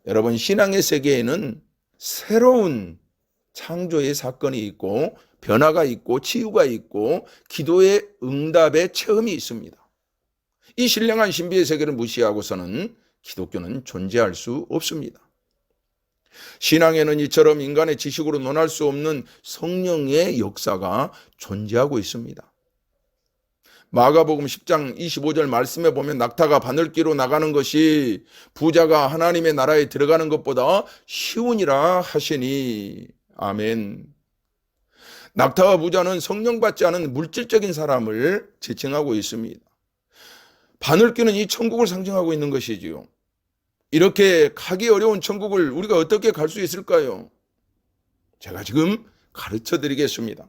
여러분, 신앙의 세계에는 새로운 창조의 사건이 있고 변화가 있고 치유가 있고 기도의 응답의 체험이 있습니다. 이 신령한 신비의 세계를 무시하고서는 기독교는 존재할 수 없습니다. 신앙에는 이처럼 인간의 지식으로 논할 수 없는 성령의 역사가 존재하고 있습니다. 마가복음 10장 25절 말씀에 보면 낙타가 바늘기로 나가는 것이 부자가 하나님의 나라에 들어가는 것보다 쉬우니라 하시니. 아멘. 낙타와 부자는 성령 받지 않은 물질적인 사람을 지칭하고 있습니다. 바늘기는 이 천국을 상징하고 있는 것이지요. 이렇게 가기 어려운 천국을 우리가 어떻게 갈 수 있을까요? 제가 지금 가르쳐 드리겠습니다.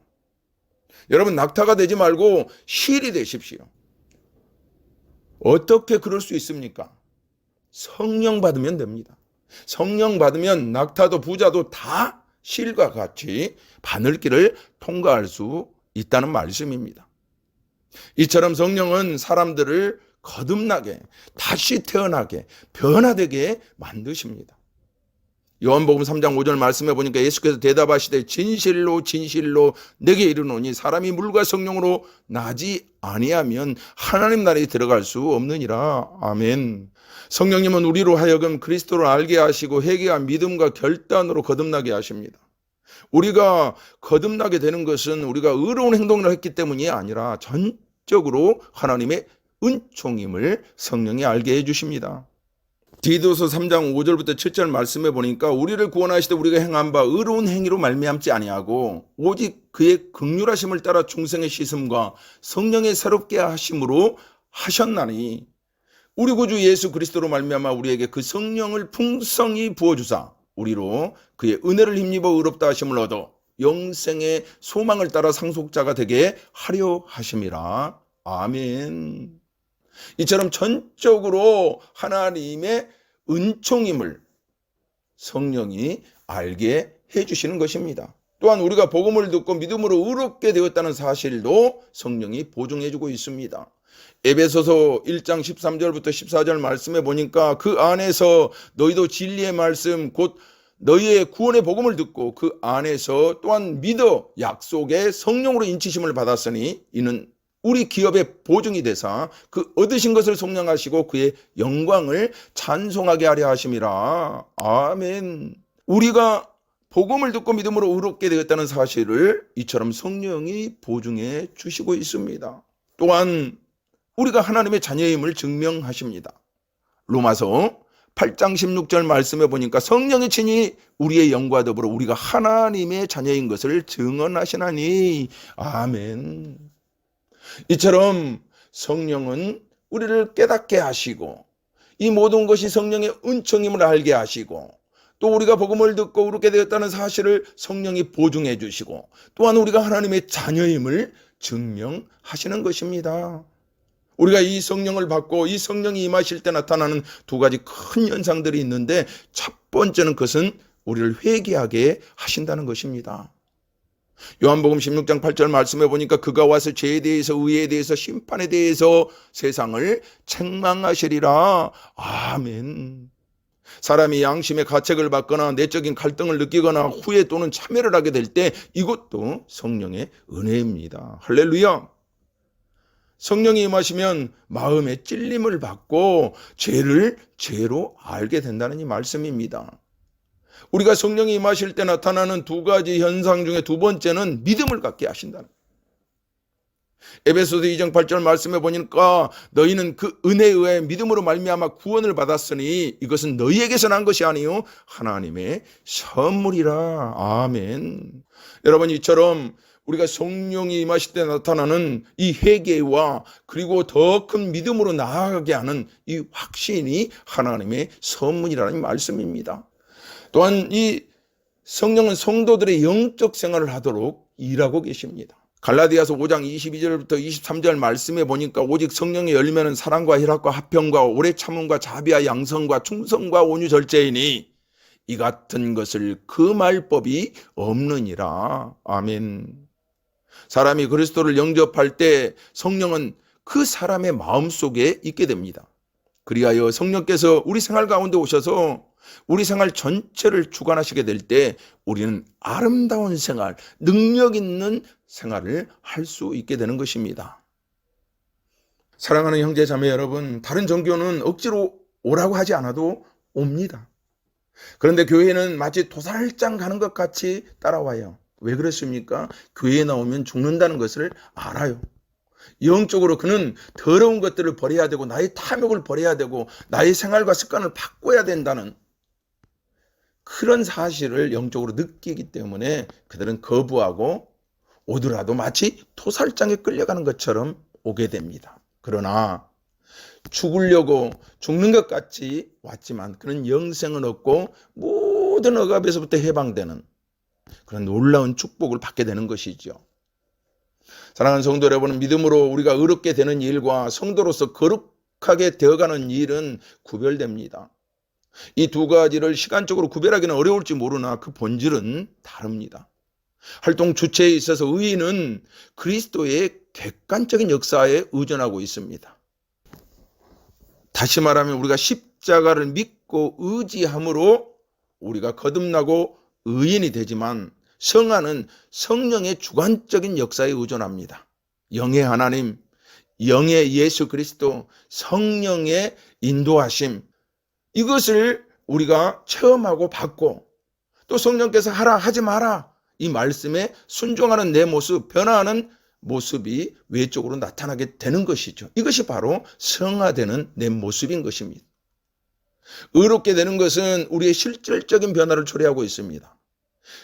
여러분, 낙타가 되지 말고 실이 되십시오. 어떻게 그럴 수 있습니까? 성령 받으면 됩니다. 성령 받으면 낙타도 부자도 다 실과 같이 바늘길을 통과할 수 있다는 말씀입니다. 이처럼 성령은 사람들을 거듭나게, 다시 태어나게, 변화되게 만드십니다. 요한복음 3장 5절 말씀해 보니까 예수께서 대답하시되 진실로 진실로 내게 이르노니 사람이 물과 성령으로 나지 아니하면 하나님 나라에 들어갈 수 없느니라. 아멘. 성령님은 우리로 하여금 그리스도를 알게 하시고 회개와 믿음과 결단으로 거듭나게 하십니다. 우리가 거듭나게 되는 것은 우리가 의로운 행동을 했기 때문이 아니라 전적으로 하나님의 은총임을 성령이 알게 해주십니다. 디도서 3장 5절부터 7절 말씀해 보니까 우리를 구원하시되 우리가 행한 바 의로운 행위로 말미암지 아니하고 오직 그의 긍휼하심을 따라 중생의 씻음과 성령의 새롭게 하심으로 하셨나니 우리 구주 예수 그리스도로 말미암아 우리에게 그 성령을 풍성히 부어주사 우리로 그의 은혜를 힘입어 의롭다 하심을 얻어 영생의 소망을 따라 상속자가 되게 하려 하심이라. 아멘. 이처럼 전적으로 하나님의 은총임을 성령이 알게 해주시는 것입니다. 또한 우리가 복음을 듣고 믿음으로 의롭게 되었다는 사실도 성령이 보증해주고 있습니다. 에베소서 1장 13절부터 14절 말씀에 보니까 그 안에서 너희도 진리의 말씀 곧 너희의 구원의 복음을 듣고 그 안에서 또한 믿어 약속의 성령으로 인치심을 받았으니 이는 우리 기업의 보증이 되사 그 얻으신 것을 속량하시고 그의 영광을 찬송하게 하려 하심이라. 아멘. 우리가 복음을 듣고 믿음으로 의롭게 되었다는 사실을 이처럼 성령이 보증해 주시고 있습니다. 또한 우리가 하나님의 자녀임을 증명하십니다. 로마서 8장 16절 말씀에 보니까 성령이 친히 우리의 영과 더불어 우리가 하나님의 자녀인 것을 증언하시나니. 아멘. 이처럼 성령은 우리를 깨닫게 하시고 이 모든 것이 성령의 은총임을 알게 하시고 또 우리가 복음을 듣고 의롭게 되었다는 사실을 성령이 보증해 주시고 또한 우리가 하나님의 자녀임을 증명하시는 것입니다. 우리가 이 성령을 받고 이 성령이 임하실 때 나타나는 두 가지 큰 현상들이 있는데 첫 번째는 그것은 우리를 회개하게 하신다는 것입니다. 요한복음 16장 8절 말씀해 보니까 그가 와서 죄에 대해서 의에 대해서 심판에 대해서 세상을 책망하시리라. 아멘. 사람이 양심의 가책을 받거나 내적인 갈등을 느끼거나 후회 또는 참회를 하게 될 때 이것도 성령의 은혜입니다. 할렐루야. 성령이 임하시면 마음의 찔림을 받고 죄를 죄로 알게 된다는 이 말씀입니다. 우리가 성령이 임하실 때 나타나는 두 가지 현상 중에 두 번째는 믿음을 갖게 하신다는. 에베소서 2장 8절 말씀해 보니까 너희는 그 은혜에 의해 믿음으로 말미암아 구원을 받았으니 이것은 너희에게서 난 것이 아니요 하나님의 선물이라. 아멘. 여러분, 이처럼 우리가 성령이 임하실 때 나타나는 이 회개와 그리고 더 큰 믿음으로 나아가게 하는 이 확신이 하나님의 선물이라는 말씀입니다. 또한 이 성령은 성도들의 영적 생활을 하도록 일하고 계십니다. 갈라디아서 5장 22절부터 23절 말씀에 보니까 오직 성령의 열매는 사랑과 희락과 화평과 오래 참음과 자비와 양성과 충성과 온유 절제이니 이 같은 것을 금할 법이 없느니라. 아멘. 사람이 그리스도를 영접할 때 성령은 그 사람의 마음속에 있게 됩니다. 그리하여 성령께서 우리 생활 가운데 오셔서 우리 생활 전체를 주관하시게 될 때 우리는 아름다운 생활, 능력 있는 생활을 할 수 있게 되는 것입니다. 사랑하는 형제 자매 여러분, 다른 종교는 억지로 오라고 하지 않아도 옵니다. 그런데 교회는 마치 도살장 가는 것 같이 따라와요. 왜 그렇습니까? 교회에 나오면 죽는다는 것을 알아요. 영적으로 그는 더러운 것들을 버려야 되고 나의 탐욕을 버려야 되고 나의 생활과 습관을 바꿔야 된다는 그런 사실을 영적으로 느끼기 때문에 그들은 거부하고 오더라도 마치 토살장에 끌려가는 것처럼 오게 됩니다. 그러나 죽으려고 죽는 것 같이 왔지만 그는 영생을 얻고 모든 억압에서부터 해방되는 그런 놀라운 축복을 받게 되는 것이죠. 사랑하는 성도 여러분, 믿음으로 우리가 의롭게 되는 일과 성도로서 거룩하게 되어가는 일은 구별됩니다. 이 두 가지를 시간적으로 구별하기는 어려울지 모르나 그 본질은 다릅니다. 활동 주체에 있어서 의인은 그리스도의 객관적인 역사에 의존하고 있습니다. 다시 말하면 우리가 십자가를 믿고 의지함으로 우리가 거듭나고 의인이 되지만 성화는 성령의 주관적인 역사에 의존합니다. 영의 하나님, 영의 예수 그리스도, 성령의 인도하심, 이것을 우리가 체험하고 받고 또 성령께서 하라 하지 마라 이 말씀에 순종하는 내 모습, 변화하는 모습이 외적으로 나타나게 되는 것이죠. 이것이 바로 성화되는 내 모습인 것입니다. 의롭게 되는 것은 우리의 실질적인 변화를 초래하고 있습니다.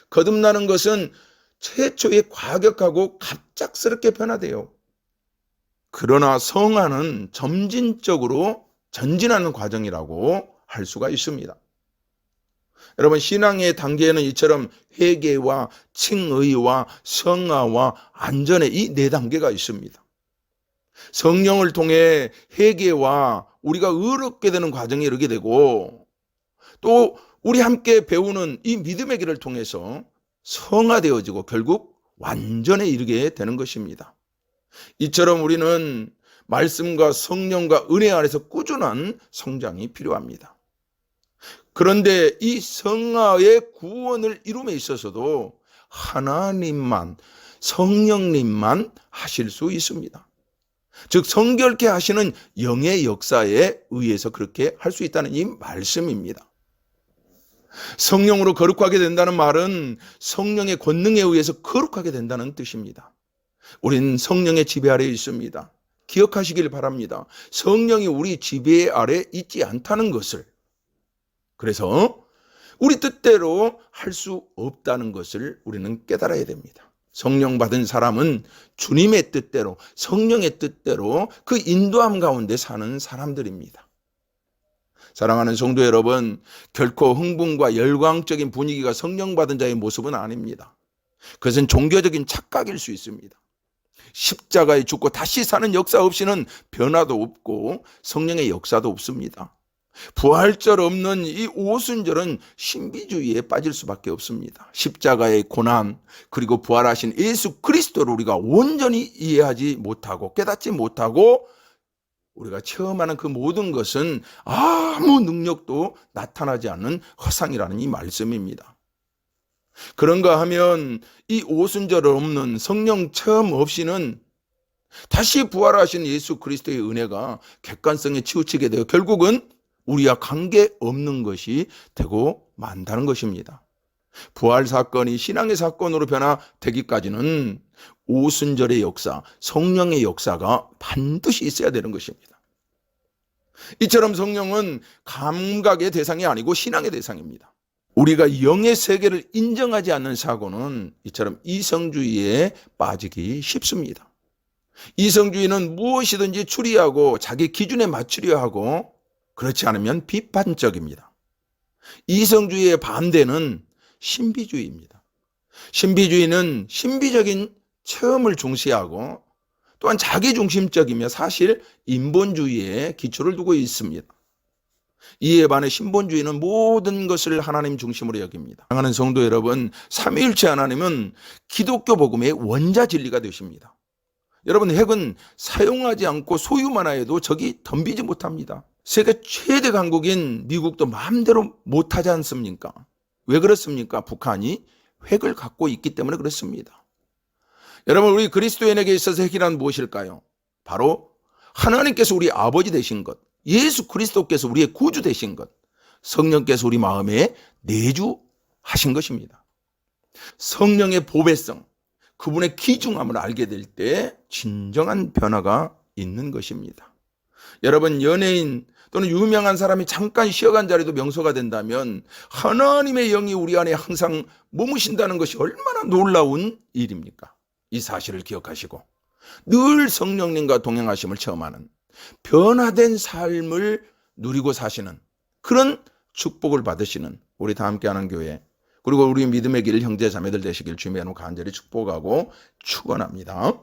거듭나는 것은 최초에 과격하고 갑작스럽게 변화돼요. 그러나 성화는 점진적으로 전진하는 과정이라고 할 수가 있습니다. 여러분, 신앙의 단계에는 이처럼 회개와 칭의와 성화와 안전의 이 네 단계가 있습니다. 성령을 통해 회개와 우리가 의롭게 되는 과정에 이르게 되고 또 우리 함께 배우는 이 믿음의 길을 통해서 성화되어지고 결국 완전에 이르게 되는 것입니다. 이처럼 우리는 말씀과 성령과 은혜 안에서 꾸준한 성장이 필요합니다. 그런데 이 성화의 구원을 이룸에 있어서도 하나님만, 성령님만 하실 수 있습니다. 즉 성결케 하시는 영의 역사에 의해서 그렇게 할 수 있다는 이 말씀입니다. 성령으로 거룩하게 된다는 말은 성령의 권능에 의해서 거룩하게 된다는 뜻입니다. 우리는 성령의 지배 아래에 있습니다. 기억하시길 바랍니다. 성령이 우리 지배 아래 있지 않다는 것을. 그래서 우리 뜻대로 할 수 없다는 것을 우리는 깨달아야 됩니다. 성령 받은 사람은 주님의 뜻대로, 성령의 뜻대로 그 인도함 가운데 사는 사람들입니다. 사랑하는 성도 여러분, 결코 흥분과 열광적인 분위기가 성령 받은 자의 모습은 아닙니다. 그것은 종교적인 착각일 수 있습니다. 십자가에 죽고 다시 사는 역사 없이는 변화도 없고 성령의 역사도 없습니다. 부활절 없는 이 오순절은 신비주의에 빠질 수밖에 없습니다. 십자가의 고난 그리고 부활하신 예수 그리스도를 우리가 온전히 이해하지 못하고 깨닫지 못하고 우리가 체험하는 그 모든 것은 아무 능력도 나타나지 않는 허상이라는 이 말씀입니다. 그런가 하면 이 오순절 없는 성령 체험 없이는 다시 부활하신 예수 그리스도의 은혜가 객관성에 치우치게 되어 결국은 우리와 관계없는 것이 되고 만다는 것입니다. 부활 사건이 신앙의 사건으로 변화되기까지는 오순절의 역사, 성령의 역사가 반드시 있어야 되는 것입니다. 이처럼 성령은 감각의 대상이 아니고 신앙의 대상입니다. 우리가 영의 세계를 인정하지 않는 사고는 이처럼 이성주의에 빠지기 쉽습니다. 이성주의는 무엇이든지 추리하고 자기 기준에 맞추려 하고 그렇지 않으면 비판적입니다. 이성주의의 반대는 신비주의입니다. 신비주의는 신비적인 체험을 중시하고 또한 자기중심적이며 사실 인본주의에 기초를 두고 있습니다. 이에 반해 신본주의는 모든 것을 하나님 중심으로 여깁니다. 사랑하는 성도 여러분, 삼위일체 하나님은 기독교 복음의 원자 진리가 되십니다. 여러분, 핵은 사용하지 않고 소유만 하여도 적이 덤비지 못합니다. 세계 최대 강국인 미국도 마음대로 못하지 않습니까? 왜 그렇습니까? 북한이 핵을 갖고 있기 때문에 그렇습니다. 여러분, 우리 그리스도인에게 있어서 핵이란 무엇일까요? 바로 하나님께서 우리 아버지 되신 것, 예수 그리스도께서 우리의 구주 되신 것, 성령께서 우리 마음에 내주하신 것입니다. 성령의 보배성, 그분의 귀중함을 알게 될 때 진정한 변화가 있는 것입니다. 여러분, 연예인 또는 유명한 사람이 잠깐 쉬어간 자리도 명소가 된다면 하나님의 영이 우리 안에 항상 머무신다는 것이 얼마나 놀라운 일입니까? 이 사실을 기억하시고 늘 성령님과 동행하심을 체험하는 변화된 삶을 누리고 사시는 그런 축복을 받으시는 우리 다 함께하는 교회, 그리고 우리 믿음의 길 형제 자매들 되시길 주님의 이름으로 간절히 축복하고 축원합니다.